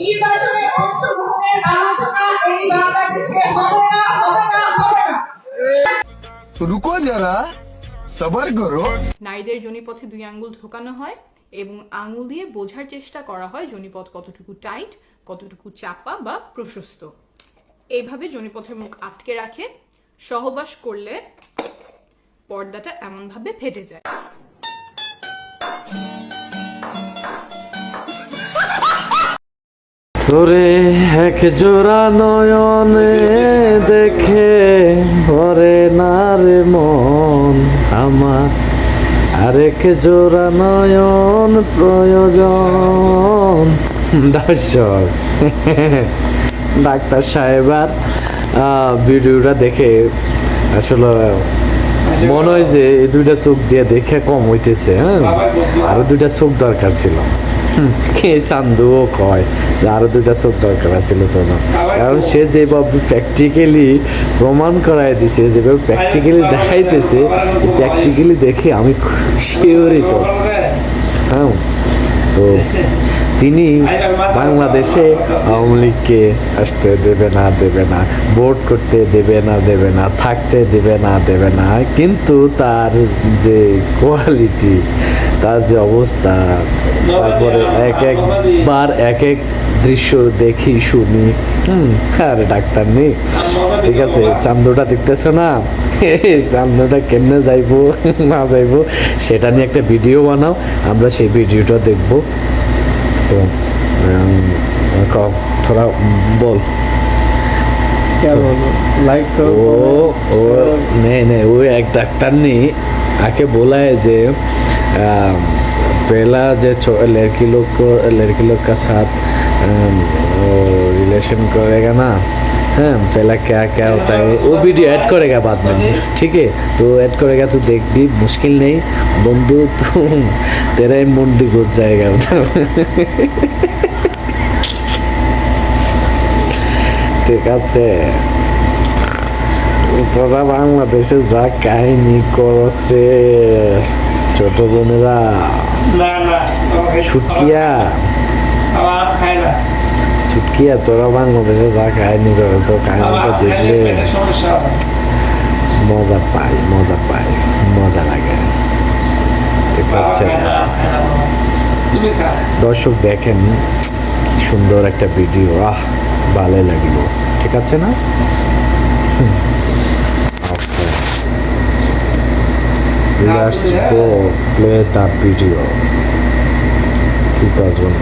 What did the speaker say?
নির্বাচনে অংশগ্রহণের আলোচনা এই বাংলাদেশে হবে না, হবে না, হবে না। রুকো যারা, সবার করো। নারীদের যোনিপথে 2 আঙ্গুল ঢোকানো হয় এবং আঙ্গুল দিয়ে বোঝার চেষ্টা করা হয় যোনিপথ কতটুকু টাইট, কতটুকু চাপা বা প্রশস্ত। এইভাবে যোনিপথের মুখ আটকে রাখে। সহবাস করলে পর্দাটা এমনভাবে ফেটে যায়। তোরে এক জোড়া নয়নে দেখে ভরে না রে মন আমার, আরেক জোড়া নয়ন প্রয়োজন। দর্শক, ডাক্তার সাহেবার ভিডিওটা দেখে আসলে মনে হয় যে এই 2টা চোখ দিয়ে দেখে কম হইতেছে। হ্যাঁ, আরো 2টা চোখ দরকার ছিল। কে চান্দুও কয় যে আরো 2টা চোখ দরকার ছিল তো না, কারণ সে যেভাবে প্র্যাকটিক্যালি প্রমাণ করাই দিছে, যেভাবে প্র্যাকটিক্যালি দেখাইতেছে, প্র্যাকটিক্যালি দেখে আমি শিওরিত। হ্যাঁ, তো তিনি বাংলাদেশে আওয়ামী লীগকে আসতে দেবে না, ভোট করতে দেবে না, থাকতে দেবে না, কিন্তু তার যে কোয়ালিটি, তার যে অবস্থা, তারপরে একবার এক দৃশ্য দেখি শুনি। আর ডাক্তার নেই, ঠিক আছে, চান্দুটা দেখতেছো না, চান্দুটা কেমনে যাইবো না যাইবো সেটা নিয়ে একটা ভিডিও বানাও, আমরা সেই ভিডিওটা দেখবো। তো थोड़ा बोल क्या बोलो, लाइक करो। वो नहीं वो एक डॉक्टर ने आके बोला है जे पहला जो लड़की लोग का साथ रिलेशन करेगा ना, हाँ, पहला क्या क्या होता है वो वीडियो ऐड करेगा बाद में, ठीक है, तो ऐड करेगा तो देख भी, मुश्किल नहीं बंधु, तुम तेरा ही मुंडी घुस जाएगा। ঠিক আছে, তোরা বাংলাদেশে যা কাহিনী করস রে ছোট বোনেরা, ছুটকিয়া তোরা বাংলাদেশে যা কাহিনী করস, তো কাহিনীটা দেখলে মজা পাই, মজা লাগে। ঠিক আছে দর্শক, দেখেন কি সুন্দর একটা ভিডিও, ভালো লাগল, ঠিক আছে না? Let's go play that video. Keep us one